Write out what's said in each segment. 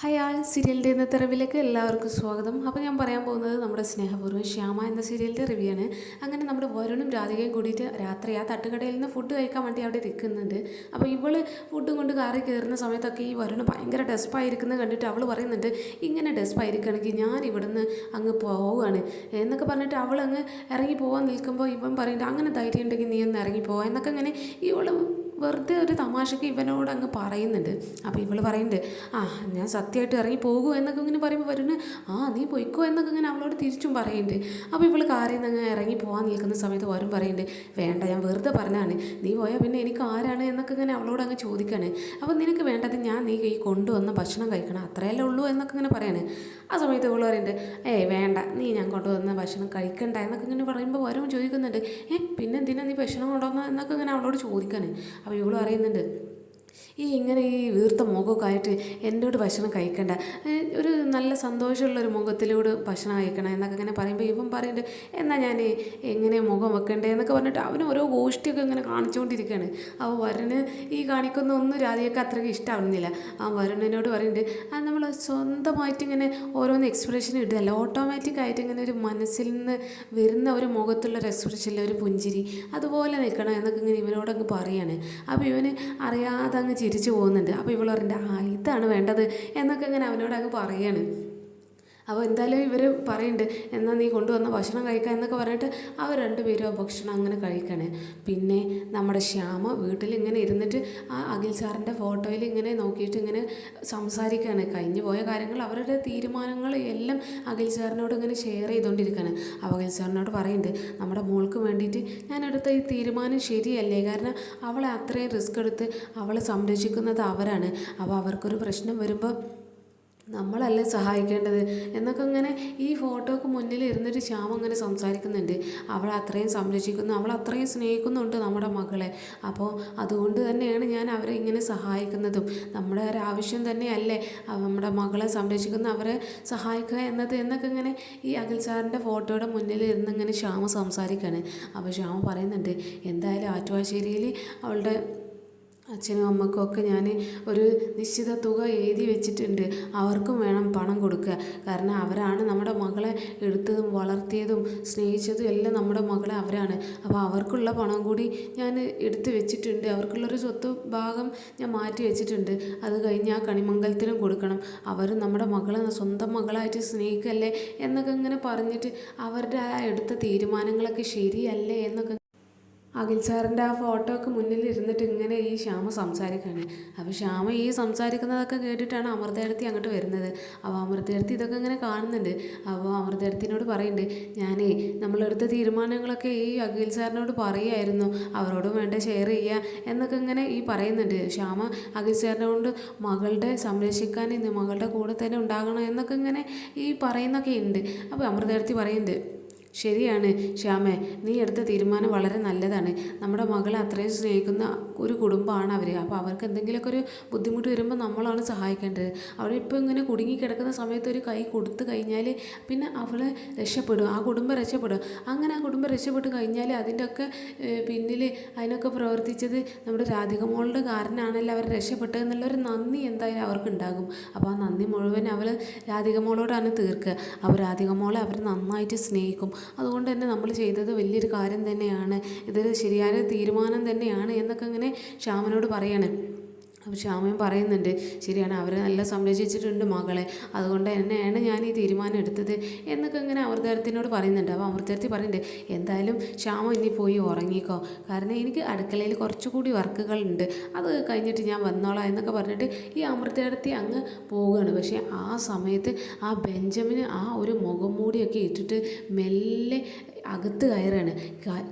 Hi ആൾ സീരിയലിൻ്റെ ഇന്നത്തെ റിവ്യൂലേക്ക് എല്ലാവർക്കും സ്വാഗതം. അപ്പോൾ ഞാൻ പറയാൻ പോകുന്നത് നമ്മുടെ സ്നേഹപൂർവ്വം ശ്യാമ എന്ന സീരിയലിൻ്റെ റിവ്യൂ ആണ്. അങ്ങനെ നമ്മുടെ വരുണും രാധികയും കൂടിയിട്ട് രാത്രി ആ തട്ടുകടയിൽ നിന്ന് ഫുഡ് കഴിക്കാൻ വേണ്ടി അവിടെ ഇരിക്കുന്നുണ്ട്. അപ്പോൾ ഇവൾ ഫുഡും കൊണ്ട് കാറി കയറുന്ന സമയത്തൊക്കെ ഈ വരുണ് ഭയങ്കര ഡെസ്പായിരിക്കുന്നത് കണ്ടിട്ട് അവൾ പറയുന്നുണ്ട്, ഇങ്ങനെ ഡെസ്പായിരിക്കുകയാണെങ്കിൽ ഞാൻ ഇവിടുന്ന് അങ്ങ് പോവുകയാണ് എന്നൊക്കെ പറഞ്ഞിട്ട് അവൾ അങ്ങ് ഇറങ്ങി പോകാൻ നിൽക്കുമ്പോൾ ഇവൻ പറയുന്നുണ്ട്, അങ്ങനെ ധൈര്യം ഉണ്ടെങ്കിൽ നീ ഒന്ന് ഇറങ്ങി പോവാ എന്നൊക്കെ ഇങ്ങനെ ഇവൾ വെറുതെ ഒരു തമാശയ്ക്ക് ഇവനോട് അങ്ങ് പറയുന്നുണ്ട്. അപ്പോൾ ഇവൾ പറയുന്നുണ്ട്, ഞാൻ സത്യമായിട്ട് ഇറങ്ങി പോകുമോ എന്നൊക്കെ ഇങ്ങനെ പറയുമ്പോൾ വരുന്നു, നീ പൊയ്ക്കോ എന്നൊക്കെ ഇങ്ങനെ അവളോട് തിരിച്ചും പറയുന്നുണ്ട്. അപ്പോൾ ഇവൾ കാറിൽ നിന്ന് അങ്ങ് ഇറങ്ങി പോകാൻ നിൽക്കുന്ന സമയത്ത് വരും പറയുന്നുണ്ട്, വേണ്ട ഞാൻ വെറുതെ പറഞ്ഞാണ്, നീ പോയാൽ പിന്നെ എനിക്ക് ആരാണ് എന്നൊക്കെ ഇങ്ങനെ അവളോട് അങ്ങ് ചോദിക്കാണ്. അപ്പോൾ നിനക്ക് വേണ്ടത് നീ ഈ കൊണ്ടുവന്ന ഭക്ഷണം കഴിക്കണം, അത്രയല്ലേ ഉള്ളൂ എന്നൊക്കെ ഇങ്ങനെ പറയാണ്. ആ സമയത്ത് ഇവൾ പറയുന്നുണ്ട്, വേണ്ട നീ ഞാൻ കൊണ്ടുവന്ന ഭക്ഷണം കഴിക്കണ്ട എന്നൊക്കെ ഇങ്ങനെ പറയുമ്പോൾ വരും ചോദിക്കുന്നുണ്ട്, പിന്നെ എന്തിനാ നീ ഭക്ഷണം കൊണ്ടുവന്ന എന്നൊക്കെ ഇങ്ങനെ അവളോട് ചോദിക്കാണ്. അപ്പോൾ ഇവൾ പറയുന്നുണ്ട്, ഇങ്ങനെ ഈ വീർത്ത മുഖമൊക്കെ ആയിട്ട് എന്നോട് ഭക്ഷണം കഴിക്കണ്ട, ഒരു നല്ല സന്തോഷമുള്ളൊരു മുഖത്തിലൂടെ ഭക്ഷണം കഴിക്കണം എന്നൊക്കെ ഇങ്ങനെ പറയുമ്പോൾ ഇവൻ പറയുന്നുണ്ട്, എന്നാൽ ഞാൻ എങ്ങനെ മുഖം വെക്കണ്ടേ എന്നൊക്കെ പറഞ്ഞിട്ട് അവന് ഓരോ ഗോഷ്ടിയൊക്കെ ഇങ്ങനെ കാണിച്ചുകൊണ്ടിരിക്കുകയാണ്. അപ്പോൾ വരുണ് ഈ കാണിക്കുന്ന ഒന്നും രാധികയ്ക്ക് അത്രയ്ക്ക് ഇഷ്ടമാവുന്നില്ല. ആ വരുണിനോട് പറയുന്നുണ്ട്, നമ്മൾ സ്വന്തമായിട്ട് ഇങ്ങനെ ഓരോന്ന് എക്സ്പ്രഷൻ ഇടുകയല്ല, ഓട്ടോമാറ്റിക്കായിട്ട് ഇങ്ങനെ ഒരു മനസ്സിൽ നിന്ന് വരുന്ന ഒരു മുഖത്തുള്ളൊരു എക്സ്പ്രഷനിൽ ഒരു പുഞ്ചിരി അതുപോലെ നിൽക്കണം എന്നൊക്കെ ഇങ്ങനെ ഇവനോടങ്ങ് പറയാണ്. അപ്പോൾ ഇവന് അറിയാതെ അങ്ങ് ചിരിച്ചു പോകുന്നുണ്ട്. അപ്പോൾ ഇവൾ പറയുന്നുണ്ട്, ഇതാണ് വേണ്ടത് എന്നൊക്കെ ഇങ്ങനെ അവനോട് അങ്ങ് പറയാണ്. അപ്പോൾ എന്തായാലും ഇവർ പറയുന്നുണ്ട്, എന്നാൽ നീ കൊണ്ടുവന്ന ഭക്ഷണം കഴിക്കാം എന്നൊക്കെ പറഞ്ഞിട്ട് അവർ രണ്ടുപേരും ആ ഭക്ഷണം അങ്ങനെ കഴിക്കാണ്. പിന്നെ നമ്മുടെ ശ്യാമ വീട്ടിൽ ഇങ്ങനെ ഇരുന്നിട്ട് ആ അഖിൽ സാറിൻ്റെ ഫോട്ടോയിൽ ഇങ്ങനെ നോക്കിയിട്ട് ഇങ്ങനെ സംസാരിക്കുകയാണ്. കഴിഞ്ഞു പോയ കാര്യങ്ങൾ അവരുടെ തീരുമാനങ്ങൾ എല്ലാം അഖിൽ സാറിനോട് ഇങ്ങനെ ഷെയർ ചെയ്തുകൊണ്ടിരിക്കുകയാണ്. അപ്പോൾ അഖിൽ സാറിനോട് പറയുന്നുണ്ട്, നമ്മുടെ മോൾക്ക് വേണ്ടിയിട്ട് ഞാൻ എടുത്ത ഈ തീരുമാനം ശരിയല്ലേ, കാരണം അവളെ അത്രയും റിസ്ക് എടുത്ത് അവളെ സംരക്ഷിക്കുന്നത് അവരാണ്. അപ്പോൾ അവർക്കൊരു പ്രശ്നം വരുമ്പോൾ നമ്മളല്ലേ സഹായിക്കേണ്ടത് എന്നൊക്കെ ഇങ്ങനെ ഈ ഫോട്ടോക്ക് മുന്നിൽ ഇരുന്നിട്ട് ശ്യാമ അങ്ങനെ സംസാരിക്കുന്നുണ്ട്. അവളെ അത്രയും സംരക്ഷിക്കുന്നു, അവളെ അത്രയും സ്നേഹിക്കുന്നുണ്ട് നമ്മുടെ മകളെ. അപ്പോൾ അതുകൊണ്ട് തന്നെയാണ് ഞാൻ അവരെ ഇങ്ങനെ സഹായിക്കുന്നതും, നമ്മുടെ ഒരു ആവശ്യം തന്നെയല്ലേ നമ്മുടെ മകളെ സംരക്ഷിക്കുന്ന അവരെ സഹായിക്കുക എന്നൊക്കെ ഇങ്ങനെ ഈ അഖിൽ സാറിൻ്റെ ഫോട്ടോയുടെ മുന്നിൽ ഇരുന്ന് ഇങ്ങനെ ശ്യാമ സംസാരിക്കുകയാണ്. അപ്പോൾ ശ്യാമ പറയുന്നുണ്ട്, എന്തായാലും ആറ്റുവാശ്ശേരിയിൽ അവളുടെ അച്ഛനും അമ്മക്കും ഒക്കെ ഞാൻ ഒരു നിശ്ചിത തുക എഴുതി വെച്ചിട്ടുണ്ട്, അവർക്കും വേണം പണം കൊടുക്കുക, കാരണം അവരാണ് നമ്മുടെ മകളെ എടുത്തതും വളർത്തിയതും സ്നേഹിച്ചതും എല്ലാം നമ്മുടെ മകളെ അവരാണ്. അപ്പോൾ അവർക്കുള്ള പണം കൂടി ഞാൻ എടുത്ത് വെച്ചിട്ടുണ്ട്, അവർക്കുള്ളൊരു സ്വത്ത് ഭാഗം ഞാൻ മാറ്റി വെച്ചിട്ടുണ്ട്, അത് കഴിഞ്ഞ് ആ കണിമംഗലത്തിനും കൊടുക്കണം, അവർ നമ്മുടെ മകളെ സ്വന്തം മകളായിട്ട് സ്നേഹിക്കല്ലേ എന്നൊക്കെ ഇങ്ങനെ പറഞ്ഞിട്ട് അവരുടെ ആ എടുത്ത തീരുമാനങ്ങളൊക്കെ ശരിയല്ലേ എന്നൊക്കെ അഖിൽ സാറിൻ്റെ ആ ഫോട്ടോ ഒക്കെ മുന്നിൽ ഇരുന്നിട്ട് ഇങ്ങനെ ഈ ശ്യാമ സംസാരിക്കുകയാണ്. അപ്പോൾ ശ്യാമ ഈ സംസാരിക്കുന്നതൊക്കെ കേട്ടിട്ടാണ് അമൃതേടത്തി അങ്ങോട്ട് വരുന്നത്. അപ്പോൾ അമൃതേടത്തി ഇതൊക്കെ ഇങ്ങനെ കാണുന്നുണ്ട്. അപ്പോൾ അമൃതേടത്തിനോട് പറയുന്നുണ്ട്, നമ്മളെടുത്ത തീരുമാനങ്ങളൊക്കെ ഈ അഖിൽ സാറിനോട് പറയുമായിരുന്നു, അവരോടും വേണ്ട ഷെയർ ചെയ്യുക എന്നൊക്കെ ഇങ്ങനെ ഈ പറയുന്നുണ്ട്. ശ്യാമ അഖിൽ സാറിനോട് മകളുടെ സംരക്ഷിക്കാൻ മകളുടെ കൂടെ തന്നെ ഉണ്ടാകണം എന്നൊക്കെ ഇങ്ങനെ ഈ പറയുന്നൊക്കെ ഉണ്ട്. അപ്പോൾ അമൃതേടത്തി പറയുന്നുണ്ട്, ശരിയാണ് ശ്യാമേ, നീ എടുത്ത തീരുമാനം വളരെ നല്ലതാണ്, നമ്മുടെ മകളെ അത്രയും സ്നേഹിക്കുന്ന ഒരു കുടുംബമാണ് അവർ. അപ്പോൾ അവർക്ക് എന്തെങ്കിലുമൊക്കെ ഒരു ബുദ്ധിമുട്ട് വരുമ്പോൾ നമ്മളാണ് സഹായിക്കേണ്ടത്. അവളിപ്പോൾ ഇങ്ങനെ കുടുങ്ങി കിടക്കുന്ന സമയത്ത് ഒരു കൈ കൊടുത്തു കഴിഞ്ഞാൽ പിന്നെ അവൾ രക്ഷപ്പെടും, ആ കുടുംബം രക്ഷപ്പെടും. അങ്ങനെ ആ കുടുംബം രക്ഷപ്പെട്ട് കഴിഞ്ഞാൽ അതിൻ്റെ ഒക്കെ പിന്നിൽ അതിനൊക്കെ പ്രവർത്തിച്ചത് നമ്മുടെ രാധിക മോളുടെ കാരണമാണല്ലോ അവർ രക്ഷപ്പെട്ടതെന്നുള്ളൊരു നന്ദി എന്തായാലും അവർക്കുണ്ടാകും. അപ്പോൾ ആ നന്ദി മുഴുവൻ അവൾ രാധിക മോളോടാണ് തീർക്കുക. അപ്പോൾ രാധിക മോളെ അവർ നന്നായിട്ട് സ്നേഹിക്കും. അതുകൊണ്ട് തന്നെ നമ്മൾ ചെയ്തത് വലിയൊരു കാര്യം തന്നെയാണ്, ഇതൊരു ശരിയായ തീരുമാനം തന്നെയാണ് എന്നൊക്കെ ഇങ്ങനെ ശ്യാമനോട് പറയാണ്. അപ്പോൾ ശ്യാമയും പറയുന്നുണ്ട്, ശരിയാണ്, അവരെ നല്ല സംരക്ഷിച്ചിട്ടുണ്ട് മകളെ, അതുകൊണ്ട് തന്നെയാണ് ഞാൻ ഈ തീരുമാനം എടുത്തത് എന്നൊക്കെ ഇങ്ങനെ അമൃതേടത്തിനോട് പറയുന്നുണ്ട്. അപ്പോൾ അമൃതേടത്തി പറയുന്നുണ്ട്, എന്തായാലും ശ്യാമ ഇനി പോയി ഉറങ്ങിക്കോ, കാരണം എനിക്ക് അടുക്കളയിൽ കുറച്ചുകൂടി വർക്കുകളുണ്ട്, അത് കഴിഞ്ഞിട്ട് ഞാൻ വന്നോളാം എന്നൊക്കെ പറഞ്ഞിട്ട് ഈ അമൃതേടത്തി അങ്ങ് പോവുകയാണ്. പക്ഷേ ആ സമയത്ത് ആ ബെഞ്ചമിന് ആ ഒരു മുഖം മൂടിയൊക്കെ ഇട്ടിട്ട് മെല്ലെ അകത്ത് കയറാണ്.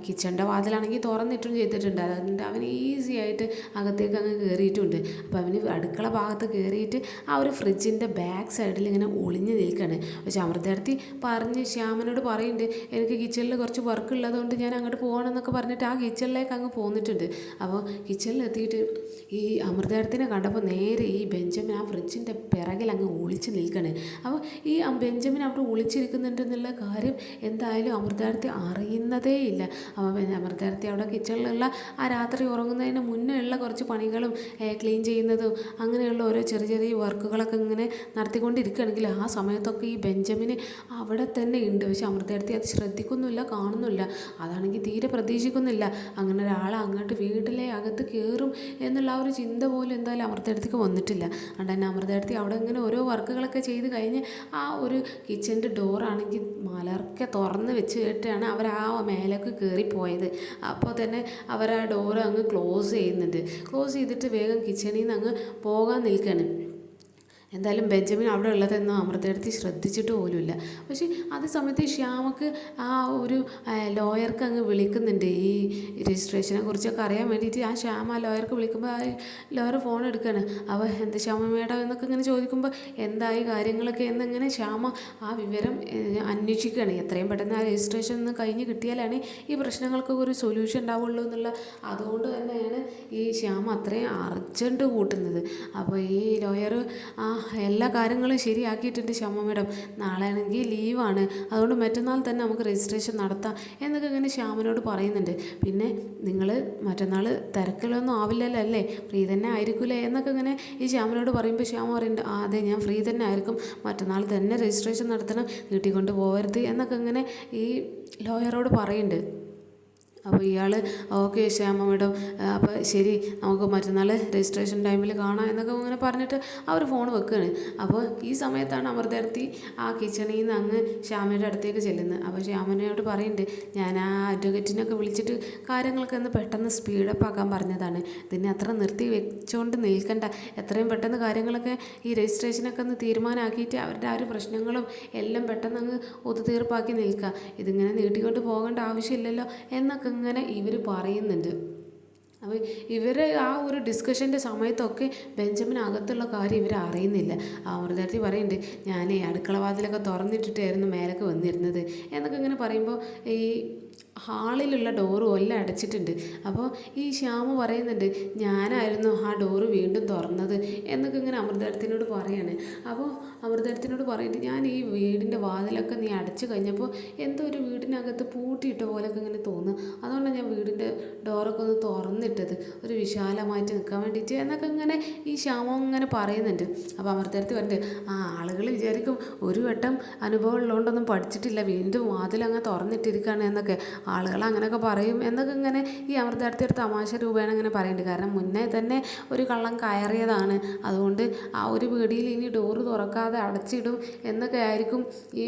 കിച്ചണിൻ്റെ വാതിലാണെങ്കിൽ തുറന്നിട്ടും ചെയ്തിട്ടുണ്ട്, അതുകൊണ്ട് അവൻ ഈസി ആയിട്ട് അകത്തേക്ക് അങ്ങ് കയറിയിട്ടുണ്ട്. അപ്പോൾ അവന് അടുക്കള ഭാഗത്ത് കയറിയിട്ട് ആ ഒരു ഫ്രിഡ്ജിൻ്റെ ബാക്ക് സൈഡിൽ ഇങ്ങനെ ഒളിഞ്ഞ് നിൽക്കുകയാണ്. പക്ഷെ അമൃതേടത്തി പറഞ്ഞ് ശ്യാമനോട് പറയുന്നുണ്ട്, എനിക്ക് കിച്ചണിൽ കുറച്ച് വർക്ക് ഉള്ളതുകൊണ്ട് ഞാൻ അങ്ങോട്ട് പോകണമെന്നൊക്കെ പറഞ്ഞിട്ട് ആ കിച്ചണിലേക്ക് അങ്ങ് പോന്നിട്ടുണ്ട്. അപ്പോൾ കിച്ചണിലെത്തിയിട്ട് ഈ അമൃതേടത്തിനെ കണ്ടപ്പോൾ നേരെ ഈ ബെഞ്ചമിൻ ആ ഫ്രിഡ്ജിൻ്റെ പിറകിൽ അങ്ങ് ഒളിച്ച് നിൽക്കുകയാണ്. അപ്പോൾ ഈ ബെഞ്ചമിൻ അവിടെ ഒളിച്ചിരിക്കുന്നുണ്ടെന്നുള്ള കാര്യം എന്തായാലും അമൃതേടത്തി അമൃതേടത്തി അറിയുന്നതേ ഇല്ല. അപ്പോൾ പിന്നെ അമൃതേടത്തി അവിടെ കിച്ചണിലുള്ള ആ രാത്രി ഉറങ്ങുന്നതിന് മുന്നേ ഉള്ള കുറച്ച് പണികളും ക്ലീൻ ചെയ്യുന്നതും അങ്ങനെയുള്ള ഓരോ ചെറിയ ചെറിയ വർക്കുകളൊക്കെ ഇങ്ങനെ നടത്തിക്കൊണ്ടിരിക്കുകയാണെങ്കിൽ ആ സമയത്തൊക്കെ ഈ ബെഞ്ചമിന് അവിടെ തന്നെ ഉണ്ട്. പക്ഷെ അമൃതേടത്തി അത് ശ്രദ്ധിക്കുന്നില്ല, കാണുന്നില്ല. അതാണെങ്കിൽ തീരെ പ്രതീക്ഷിക്കുന്നില്ല. അങ്ങനെ ഒരാൾ അങ്ങോട്ട് വീട്ടിലെ അകത്ത് കയറും എന്നുള്ള ആ ഒരു ചിന്ത പോലും എന്തായാലും അമൃതേടത്തിക്ക് വന്നിട്ടില്ല. അതുകൊണ്ട് തന്നെ അമൃതേടത്തി അവിടെ ഇങ്ങനെ ഓരോ വർക്കുകളൊക്കെ ചെയ്ത് കഴിഞ്ഞ് ആ ഒരു കിച്ചൻ്റെ ഡോറാണെങ്കിൽ മലർക്കെ തുറന്ന് വെച്ച് കേട്ടാണ് അവർ ആ മേലേക്ക് കയറിപ്പോയത്. അപ്പോൾ തന്നെ അവർ ആ ഡോറ് അങ്ങ് ക്ലോസ് ചെയ്യുന്നുണ്ട്. ക്ലോസ് ചെയ്തിട്ട് വേഗം കിച്ചണിൽ നിന്ന് അങ്ങ് പോകാൻ നിൽക്കുകയാണ്. എന്തായാലും ബെഞ്ചമിൻ അവിടെ ഉള്ളതെന്നും അമൃതേടത്തി ശ്രദ്ധിച്ചിട്ട് പോലുമില്ല. പക്ഷേ അതേ സമയത്ത് ശ്യാമക്ക് ആ ഒരു ലോയർക്ക് അങ്ങ് വിളിക്കുന്നുണ്ട് ഈ രജിസ്ട്രേഷനെ കുറിച്ചൊക്കെ അറിയാൻ വേണ്ടിയിട്ട്. ആ ശ്യാമ ആ ലോയർക്ക് വിളിക്കുമ്പോൾ ആ ലോയർ ഫോൺ എടുക്കുകയാണ്. അപ്പോൾ എന്ത് ശ്യാമ മേഡം എന്നൊക്കെ ഇങ്ങനെ ചോദിക്കുമ്പോൾ എന്തായി കാര്യങ്ങളൊക്കെ എന്നിങ്ങനെ ശ്യാമ ആ വിവരം അന്വേഷിക്കുകയാണ്. എത്രയും പെട്ടെന്ന് ആ രജിസ്ട്രേഷൻ ഒന്ന് കഴിഞ്ഞ് കിട്ടിയാലാണ് ഈ പ്രശ്നങ്ങൾക്കൊക്കെ ഒരു സൊല്യൂഷൻ ഉണ്ടാവുള്ളൂ എന്നുള്ള അതുകൊണ്ട് തന്നെയാണ് ഈ ശ്യാമ അത്രയും അർജൻറ്റ് കൂട്ടുന്നത്. അപ്പോൾ ഈ ലോയർ എല്ലാ കാര്യങ്ങളും ശരിയാക്കിയിട്ടുണ്ട് ശ്യാമ മേഡം. നാളെ ആണെങ്കിൽ ലീവാണ്, അതുകൊണ്ട് മറ്റന്നാൾ തന്നെ നമുക്ക് രജിസ്ട്രേഷൻ നടത്താം എന്നൊക്കെ ഇങ്ങനെ ശ്യാമനോട് പറയുന്നുണ്ട്. പിന്നെ നിങ്ങൾ മറ്റന്നാൾ തിരക്കിലൊന്നും ആവില്ലല്ലോ അല്ലേ, ഫ്രീ തന്നെ ആയിരിക്കില്ലേ എന്നൊക്കെ ഇങ്ങനെ ഈ ശ്യാമനോട് പറയുമ്പോൾ ശ്യാമ പറയുന്നുണ്ട് അതെ ഞാൻ ഫ്രീ തന്നെ ആയിരിക്കും, മറ്റന്നാൾ തന്നെ രജിസ്ട്രേഷൻ നടത്തണം, നീട്ടിക്കൊണ്ട് പോകരുത് എന്നൊക്കെ ഇങ്ങനെ ഈ ലോയറോട് പറയുന്നുണ്ട്. അപ്പോൾ ഇയാൾ ഓക്കെ ശ്യാമ മേഡം അപ്പോൾ ശരി നമുക്ക് മറ്റന്നാൾ രജിസ്ട്രേഷൻ ടൈമിൽ കാണാം എന്നൊക്കെ ഇങ്ങനെ പറഞ്ഞിട്ട് അവർ ഫോൺ വെക്കുകയാണ്. അപ്പോൾ ഈ സമയത്താണ് അമൃതേടത്തി ആ കിച്ചണിൽ നിന്ന് അങ്ങ് ശ്യാമയുടെ അടുത്തേക്ക് ചെല്ലുന്നത്. അപ്പോൾ ശ്യാമനോട് പറയുന്നുണ്ട് ഞാൻ ആ അഡ്വക്കേറ്റിനൊക്കെ വിളിച്ചിട്ട് കാര്യങ്ങളൊക്കെ ഒന്ന് പെട്ടെന്ന് സ്പീഡപ്പ് ആക്കാൻ പറഞ്ഞതാണ്, ഇതിനെ അത്ര നിർത്തി വെച്ചുകൊണ്ട് നിൽക്കണ്ട, എത്രയും പെട്ടെന്ന് കാര്യങ്ങളൊക്കെ ഈ രജിസ്ട്രേഷനൊക്കെ ഒന്ന് തീരുമാനമാക്കിയിട്ട് അവരുടെ ആ ഒരു പ്രശ്നങ്ങളും എല്ലാം പെട്ടെന്ന് അങ്ങ് ഒത്തുതീർപ്പാക്കി നിൽക്കുക, ഇതിങ്ങനെ നീട്ടിക്കൊണ്ട് പോകേണ്ട ആവശ്യമില്ലല്ലോ എന്നൊക്കെ ഇങ്ങനെ ഇവർ പറയുന്നുണ്ട്. അപ്പോൾ ഇവർ ആ ഒരു ഡിസ്കഷൻ്റെ സമയത്തൊക്കെ ബെഞ്ചമിനകത്തുള്ള കാര്യം ഇവർ അറിയുന്നില്ല. അമൃതേടത്തി പറയുന്നുണ്ട് ഞാൻ അടുക്കള വാതിലൊക്കെ തുറന്നിട്ടിട്ടായിരുന്നു മേലൊക്കെ വന്നിരുന്നത് എന്നൊക്കെ ഇങ്ങനെ പറയുമ്പോൾ ഈ ഹാളിലുള്ള ഡോറും എല്ലാം അടച്ചിട്ടുണ്ട്. അപ്പോൾ ഈ ശ്യാമ പറയുന്നുണ്ട് ഞാനായിരുന്നു ആ ഡോറ് വീണ്ടും തുറന്നത് എന്നൊക്കെ ഇങ്ങനെ അമൃതേടത്തിനോട് പറയാണ്. അപ്പോൾ അമൃതേടത്തിനോട് പറയുന്നുണ്ട് ഞാൻ ഈ വീടിൻ്റെ വാതിലൊക്കെ നീ അടച്ചു കഴിഞ്ഞപ്പോൾ എന്തോ ഒരു വീടിനകത്ത് പൂട്ടിയിട്ട പോലെയൊക്കെ ഇങ്ങനെ തോന്നും, അതുകൊണ്ടാണ് ഞാൻ വീടിൻ്റെ ഡോറൊക്കെ ഒന്ന് തുറന്നിട്ടത് ഒരു വിശാലമായിട്ട് നിൽക്കാൻ വേണ്ടിയിട്ട് എന്നൊക്കെ ഇങ്ങനെ ഈ ശ്യാമ ഇങ്ങനെ പറയുന്നുണ്ട്. അപ്പോൾ അമൃതേടത്തി പറഞ്ഞിട്ട് ആളുകൾ വിചാരിക്കും ഒരു വട്ടം അനുഭവം ഉള്ളതുകൊണ്ടൊന്നും പഠിച്ചിട്ടില്ല, വീണ്ടും വാതിലങ്ങ് തുറന്നിട്ടിരിക്കുകയാണ് എന്നൊക്കെ ആളുകൾ അങ്ങനെയൊക്കെ പറയും എന്നൊക്കെ ഇങ്ങനെ ഈ അമൃതേടത്തി ഒരു തമാശ രൂപേണ ഇങ്ങനെ പറയുന്നുണ്ട്. കാരണം മുന്നേ തന്നെ ഒരു കള്ളൻ കയറിയതാണ്, അതുകൊണ്ട് ആ ഒരു വീടിയിൽ ഇനി ഡോറ് തുറക്കാതെ അടച്ചിടും എന്നൊക്കെ ആയിരിക്കും ഈ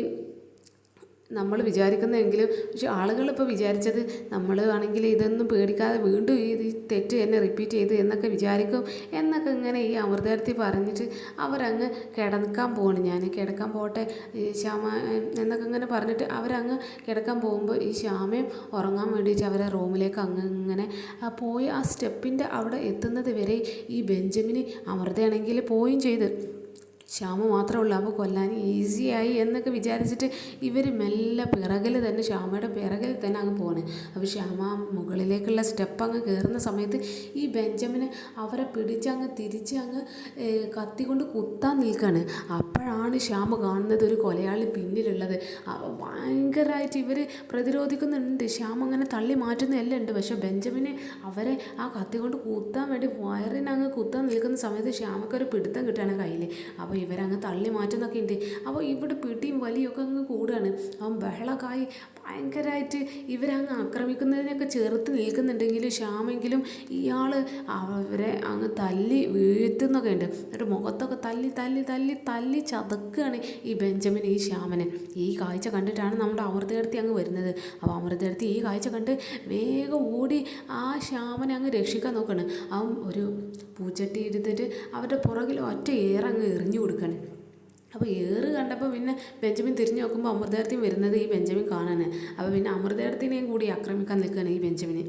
നമ്മൾ വിചാരിക്കുന്നതെങ്കിലും പക്ഷെ ആളുകളിപ്പോൾ വിചാരിച്ചത് നമ്മൾ ആണെങ്കിൽ ഇതൊന്നും പേടിക്കാതെ വീണ്ടും ഈ തെറ്റ് എന്നെ റിപ്പീറ്റ് ചെയ്ത് എന്നൊക്കെ വിചാരിക്കും എന്നൊക്കെ ഇങ്ങനെ ഈ അമൃതേടത്തി പറഞ്ഞിട്ട് അവരങ്ങ് കിടക്കാൻ പോവാണ്. ഞാൻ കിടക്കാൻ പോട്ടെ ശ്യാമ എന്നൊക്കെ ഇങ്ങനെ പറഞ്ഞിട്ട് അവരങ്ങ് കിടക്കാൻ പോകുമ്പോൾ ഈ ശ്യാമയും ഉറങ്ങാൻ വേണ്ടിയിട്ട് അവരെ റൂമിലേക്ക് ഇങ്ങനെ പോയി ആ സ്റ്റെപ്പിൻ്റെ അവിടെ എത്തുന്നത് വരെ ഈ ബെഞ്ചമിന് അമൃതയാണെങ്കിൽ പോയും ചെയ്ത് ശ്യാമ മാത്രമേ ഉള്ളൂ. അപ്പോൾ കൊല്ലാൻ ഈസിയായി എന്നൊക്കെ വിചാരിച്ചിട്ട് ഇവർ മെല്ലെ പിറകിൽ തന്നെ ശ്യാമയുടെ പിറകിൽ തന്നെ അങ്ങ് പോവാണ്. അപ്പോൾ ശ്യാമ മുകളിലേക്കുള്ള സ്റ്റെപ്പ് അങ്ങ് കയറുന്ന സമയത്ത് ഈ ബെഞ്ചമിന് അവരെ പിടിച്ചങ്ങ് തിരിച്ച് അങ്ങ് കത്തി കൊണ്ട് കുത്താൻ നിൽക്കുകയാണ്. അപ്പോഴാണ് ശ്യാമ കാണുന്നത് ഒരു കൊലയാളി പിന്നിലുള്ളത്. ഭയങ്കരമായിട്ട് ഇവർ പ്രതിരോധിക്കുന്നുണ്ട്, ശ്യാമ അങ്ങനെ തള്ളി മാറ്റുന്നതെല്ലാം ഉണ്ട്. പക്ഷേ ബെഞ്ചമിന് അവരെ ആ കത്തി കൊണ്ട് കുത്താൻ വേണ്ടി വയറിനങ്ങ് കുത്താൻ നിൽക്കുന്ന സമയത്ത് ശ്യാമക്കൊരു പിടുത്തം കിട്ടുകയാണ് കയ്യിൽ. അപ്പോൾ ഇവരങ്ങ് തള്ളി മാറ്റുന്നൊക്കെ ഉണ്ട്. അപ്പോൾ ഇവിടെ പിടിയും വലിയൊക്കെ അങ്ങ് കൂടുകയാണ്. അവൻ ബഹളക്കായി ഭയങ്കരമായിട്ട് ഇവരങ്ങ് ആക്രമിക്കുന്നതിനൊക്കെ ചെറുത്ത് നിൽക്കുന്നുണ്ടെങ്കിലും ശ്യാമെങ്കിലും ഇയാൾ അവരെ അങ്ങ് തല്ലി വീഴ്ത്തുന്നൊക്കെ ഉണ്ട്. എന്നിട്ട് മുഖത്തൊക്കെ തല്ലി തല്ലി തല്ലി തല്ലി ചതക്കുകയാണ് ഈ ബെഞ്ചമിൻ ഈ ശ്യാമനെ. ഈ കാഴ്ച കണ്ടിട്ടാണ് നമ്മുടെ അമൃതേടത്തി അങ്ങ് വരുന്നത്. അപ്പോൾ അമൃതേടത്തി ഈ കാഴ്ച കണ്ട് വേഗം ഓടി ആ ശ്യാമനെ അങ്ങ് രക്ഷിക്കാൻ നോക്കുകയാണ്. അവൻ ഒരു പൂച്ചട്ടി എടുത്തിട്ട് അവരുടെ പുറകിൽ ഒറ്റ ഏറങ്ങ് എറിഞ്ഞു കൊടുക്കുകയാണ്. അപ്പോൾ ഏറ് കണ്ടപ്പോൾ പിന്നെ ബെഞ്ചമിൻ തിരിഞ്ഞു നോക്കുമ്പോൾ അമൃതേടത്തിയും വരുന്നത് ഈ ബെഞ്ചമിൻ കാണാൻ. അപ്പോൾ പിന്നെ അമൃതേടത്തിനെയും കൂടി ആക്രമിക്കാൻ നിൽക്കുകയാണ് ഈ ബെഞ്ചമിന്.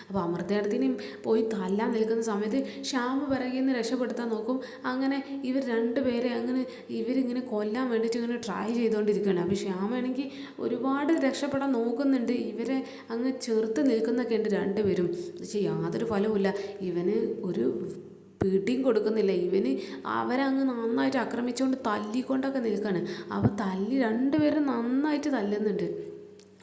അപ്പോൾ അമൃതേടത്തിനെയും പോയി തല്ലാൻ നിൽക്കുന്ന സമയത്ത് ശ്യാമ പിറകിൽ നിന്ന് രക്ഷപ്പെടുത്താൻ നോക്കും. അങ്ങനെ ഇവർ രണ്ടുപേരെ അങ്ങനെ ഇവരിങ്ങനെ കൊല്ലാൻ വേണ്ടിയിട്ട് ഇങ്ങനെ ട്രൈ ചെയ്തുകൊണ്ടിരിക്കുകയാണ്. അപ്പോൾ ശ്യാമാണെങ്കിൽ ഒരുപാട് രക്ഷപ്പെടാൻ നോക്കുന്നുണ്ട്, ഇവരെ അങ്ങ് ചെറുത്ത് നിൽക്കുന്നൊക്കെ ഉണ്ട് രണ്ടുപേരും. പക്ഷേ യാതൊരു ഫലവുമില്ല, ഇവന് ഒരു പിടിയും കൊടുക്കുന്നില്ല. ഇവന് അവരങ്ങ് നന്നായിട്ട് ആക്രമിച്ചുകൊണ്ട് തല്ലിക്കൊണ്ടൊക്കെ നിൽക്കുകയാണ്. അപ്പോൾ രണ്ടുപേരും നന്നായിട്ട് തല്ലുന്നുണ്ട്.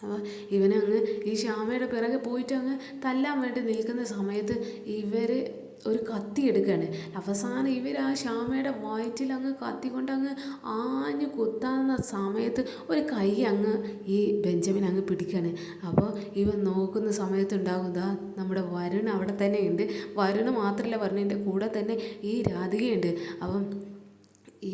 അപ്പോൾ ഇവനങ്ങ് ഈ ശ്യാമയുടെ പിറകെ പോയിട്ട് അങ്ങ് തല്ലാൻ വേണ്ടി നിൽക്കുന്ന സമയത്ത് ഇവർ ഒരു കത്തി എടുക്കുകയാണ്. അവസാനം ഇവർ ആ ശ്യാമയുടെ വയറ്റിൽ അങ്ങ് കത്തി കൊണ്ട് അങ്ങ് ആഞ്ഞു കുത്താവുന്ന സമയത്ത് ഒരു കൈ അങ്ങ് ഈ ബെഞ്ചമിൻ അങ്ങ് പിടിക്കുകയാണ്. അപ്പോൾ ഇവൻ നോക്കുന്ന സമയത്ത് ഉണ്ടാകുക നമ്മുടെ വരുൺ അവിടെ തന്നെ ഉണ്ട്. വരുണ് മാത്രമല്ല, വരുണിൻ്റെ കൂടെ തന്നെ ഈ രാധികയുണ്ട്. അപ്പം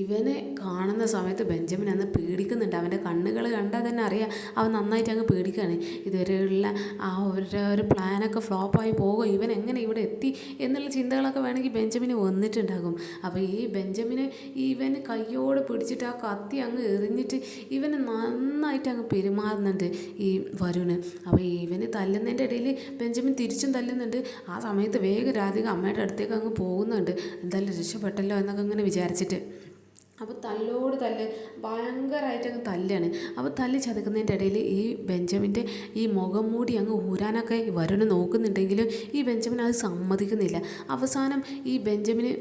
ഇവനെ കാണുന്ന സമയത്ത് ബെഞ്ചമിൻ അന്ന് പേടിക്കുന്നുണ്ട്. അവൻ്റെ കണ്ണുകൾ കണ്ടാൽ തന്നെ അറിയാം അവൻ നന്നായിട്ട് അങ്ങ് പേടിക്കുകയാണ്. ഇതുവരെയുള്ള ആ ഒരു പ്ലാനൊക്കെ ഫ്ലോപ്പായി പോകും, ഇവൻ എങ്ങനെ ഇവിടെ എത്തി എന്നുള്ള ചിന്തകളൊക്കെ വേണമെങ്കിൽ ബെഞ്ചമിന് വന്നിട്ടുണ്ടാകും. അപ്പോൾ ഈ ബെഞ്ചമിനെ ഇവന് കയ്യോടെ പിടിച്ചിട്ട് ആ കത്തി അങ്ങ് എറിഞ്ഞിട്ട് ഇവന് നന്നായിട്ട് അങ്ങ് പെരുമാറുന്നുണ്ട് ഈ വരുണ്. അപ്പോൾ ഇവന് തല്ലുന്നതിൻ്റെ ഇടയിൽ ബെഞ്ചമിൻ തിരിച്ചും തല്ലുന്നുണ്ട്. ആ സമയത്ത് വേഗം രാധിക അമ്മയുടെ അടുത്തേക്ക് അങ്ങ് പോകുന്നുണ്ട്, എന്തായാലും രക്ഷപ്പെട്ടല്ലോ എന്നൊക്കെ അങ്ങനെ വിചാരിച്ചിട്ട്. അപ്പോൾ തല്ലോട് തല്ല് ഭയങ്കരമായിട്ട് അങ്ങ് തല്ലാണ്. അപ്പോൾ തല്ലി ചതക്കുന്നതിൻ്റെ ഇടയിൽ ഈ ബെഞ്ചമിൻ്റെ ഈ മുഖം മൂടി അങ്ങ് ഊരാനൊക്കെ വരുണ് നോക്കുന്നുണ്ടെങ്കിലും ഈ ബെഞ്ചമിൻ അത് സമ്മതിക്കുന്നില്ല. അവസാനം ഈ ബെഞ്ചമിന്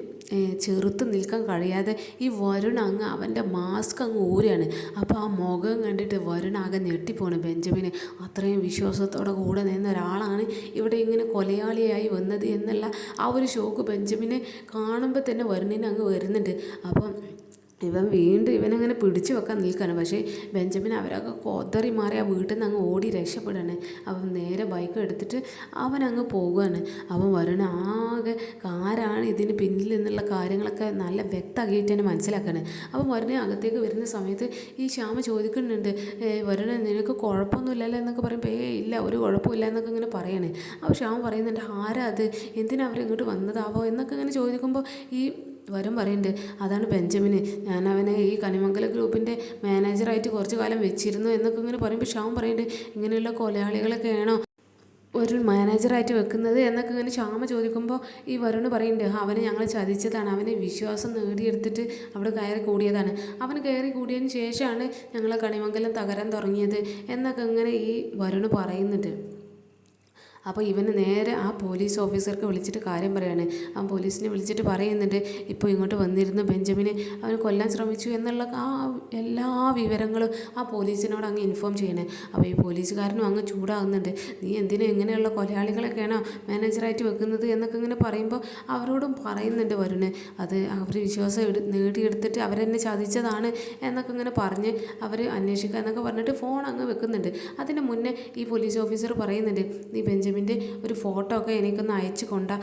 ചെറുത്ത് നിൽക്കാൻ കഴിയാതെ ഈ വരുൺ അങ്ങ് അവൻ്റെ മാസ്ക് അങ്ങ് ഊരാണ്. അപ്പോൾ ആ മുഖം കണ്ടിട്ട് വരുൺ ആകെ ഞെട്ടിപ്പോണ്. ബെഞ്ചമിന് അത്രയും വിശ്വാസത്തോടെ കൂടെ നിന്ന ഒരാളാണ് ഇവിടെ ഇങ്ങനെ കൊലയാളിയായി വന്നത് എന്നുള്ള ആ ഒരു ഷോക്ക് ബെഞ്ചമിനെ കാണുമ്പോൾ തന്നെ വരുണിന് അങ്ങ് വരുന്നുണ്ട്. അപ്പം ഇവൻ വീണ്ടും ഇവനങ്ങനെ പിടിച്ചു വെക്കാൻ നിൽക്കുകയാണ്. പക്ഷേ ബെഞ്ചമിൻ അവരൊക്കെ കൊതറി മാറി ആ വീട്ടിൽ നിന്ന് അങ്ങ് ഓടി രക്ഷപ്പെടുകയാണ്. അവൻ നേരെ ബൈക്ക് എടുത്തിട്ട് അവനങ്ങ് പോകുകയാണ്. അവൻ വരുണ ആകെ ആരാണ് ഇതിന് പിന്നിൽ എന്നുള്ള കാര്യങ്ങളൊക്കെ നല്ല വ്യക്തമാക്കിയിട്ട് തന്നെ മനസ്സിലാക്കുകയാണ്. അപ്പം വരുണ അകത്തേക്ക് വരുന്ന സമയത്ത് ഈ ശ്യാമ ചോദിക്കുന്നുണ്ട്, വരുണ നിനക്ക് കുഴപ്പമൊന്നുമില്ലല്ലോ എന്നൊക്കെ പറയുമ്പോൾ ഇല്ല ഒരു കുഴപ്പമില്ല എന്നൊക്കെ ഇങ്ങനെ പറയണേ. അപ്പോൾ ശ്യാമ പറയുന്നുണ്ട്, ആരാ അത്, എന്തിനാ അവരിങ്ങോട്ട് വന്നതാവോ എന്നൊക്കെ ഇങ്ങനെ ചോദിക്കുമ്പോൾ ഈ വരും പറയുന്നുണ്ട്, അതാണ് ബെഞ്ചമിന്, ഞാൻ അവനെ ഈ കണിമംഗലം ഗ്രൂപ്പിൻ്റെ മാനേജറായിട്ട് കുറച്ച് കാലം വെച്ചിരുന്നു എന്നൊക്കെ ഇങ്ങനെ പറയുമ്പോൾ ശ്യാം പറയുന്നുണ്ട്, ഇങ്ങനെയുള്ള കൊലയാളികളൊക്കെയാണോ ഒരു മാനേജറായിട്ട് വെക്കുന്നത് എന്നൊക്കെ ഇങ്ങനെ ശ്യാമ ചോദിക്കുമ്പോൾ ഈ വരുണ് പറയുന്നുണ്ട്, അവനെ ഞങ്ങൾ ചതിച്ചതാണ്, അവനെ വിശ്വാസം നേടിയെടുത്തിട്ട് അവിടെ കയറി കൂടിയതാണ്, അവൻ കയറി കൂടിയതിന് ശേഷമാണ് ഞങ്ങളെ കണിമംഗലം തകരാൻ തുടങ്ങിയത് എന്നൊക്കെ ഇങ്ങനെ ഈ വരുണ് പറയുന്നുണ്ട്. അപ്പോൾ ഇവന് നേരെ ആ പോലീസ് ഓഫീസർക്ക് വിളിച്ചിട്ട് കാര്യം പറയാണ്. ആ പോലീസിനെ വിളിച്ചിട്ട് പറയുന്നുണ്ട്, ഇപ്പോൾ ഇങ്ങോട്ട് വന്നിരുന്ന ബെഞ്ചമിനെ അവന് കൊല്ലാൻ ശ്രമിച്ചു എന്നുള്ള ആ എല്ലാ വിവരങ്ങളും ആ പോലീസിനോട് അങ്ങ് ഇൻഫോം ചെയ്യണേ. അപ്പോൾ ഈ പോലീസുകാരനും അങ്ങ് ചൂടാകുന്നുണ്ട്, നീ എന്തിനാ ഇങ്ങനെയുള്ള കൊലയാളികളൊക്കെയാണോ മാനേജറായിട്ട് വെക്കുന്നത് എന്നൊക്കെ ഇങ്ങനെ പറയുമ്പോൾ അവരോടും പറയുന്നുണ്ട് വരുണ്, അത് അവർ വിശ്വാസം നേടിയെടുത്തിട്ട് അവരെന്നെ ചതിച്ചതാണ് എന്നൊക്കെ ഇങ്ങനെ പറഞ്ഞ് അവർ അന്വേഷിക്കുക എന്നൊക്കെ പറഞ്ഞിട്ട് ഫോൺ അങ്ങ് വെക്കുന്നുണ്ട്. അതിന് മുന്നേ ഈ പോലീസ് ഓഫീസർ പറയുന്നുണ്ട്, നീ ബെഞ്ചമിൻ്റെ ഒരു ഫോട്ടോ ഒക്കെ എനിക്കൊന്ന് അയച്ചു കൊണ്ടാ,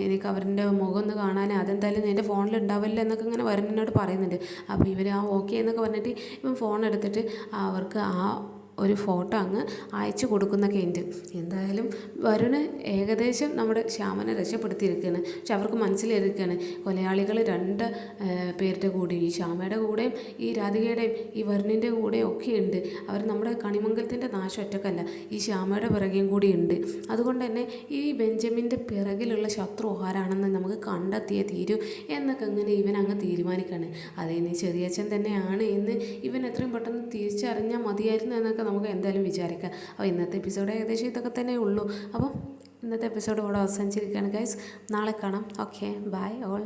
എനിക്ക് അവരുടെ മുഖം ഒന്ന് കാണാൻ, അതെന്തായാലും എൻ്റെ ഫോണിൽ ഉണ്ടാവില്ല എന്നൊക്കെ ഇങ്ങനെ വരുന്നതിനോട് പറയുന്നുണ്ട്. അപ്പോൾ ഇവർ ആ ഓക്കെ എന്നൊക്കെ പറഞ്ഞിട്ട് ഇവൻ ഫോൺ എടുത്തിട്ട് അവർക്ക് ആ ഒരു ഫോട്ടോ അങ്ങ് അയച്ചു കൊടുക്കുന്നൊക്കെ ഉണ്ട്. എന്തായാലും വരുണ് ഏകദേശം നമ്മുടെ ശ്യാമനെ രക്ഷപ്പെടുത്തിയിരിക്കുകയാണ്. പക്ഷെ അവർക്ക് മനസ്സിലിരിക്കുകയാണ് കൊലയാളികൾ രണ്ട് പേരുടെ കൂടെ, ഈ ശ്യാമയുടെ കൂടെയും ഈ രാധികയുടെയും ഈ വരുണിൻ്റെ കൂടെയും ഒക്കെ ഉണ്ട്. അവർ നമ്മുടെ കണിമംഗലത്തിൻ്റെ നാശം ഒറ്റക്കല്ല, ഈ ശ്യാമയുടെ പിറകെയും കൂടി ഉണ്ട്. അതുകൊണ്ട് തന്നെ ഈ ബെഞ്ചമിൻ്റെ പിറകിലുള്ള ശത്രു ആരാണെന്ന് നമുക്ക് കണ്ടെത്തിയേ തീരൂ എന്നൊക്കെ ഇങ്ങനെ ഇവൻ അങ്ങ് തീരുമാനിക്കുകയാണ്. അതിന് ചെറിയച്ഛൻ തന്നെയാണ് എന്ന് ഇവൻ എത്രയും പെട്ടെന്ന് തിരിച്ചറിഞ്ഞാൽ മതിയായിരുന്നു എന്നൊക്കെ നമുക്ക് എന്തായാലും വിചാരിക്കാം. അപ്പോൾ ഇന്നത്തെ എപ്പിസോഡ് ഏകദേശം ഇതൊക്കെ തന്നെ ഉള്ളൂ. അപ്പോൾ ഇന്നത്തെ എപ്പിസോഡ് ഇവിടെ അവസാനിച്ചിരിക്കുകയാണ് ഗൈസ്. നാളെ കാണാം. Okay, bye all.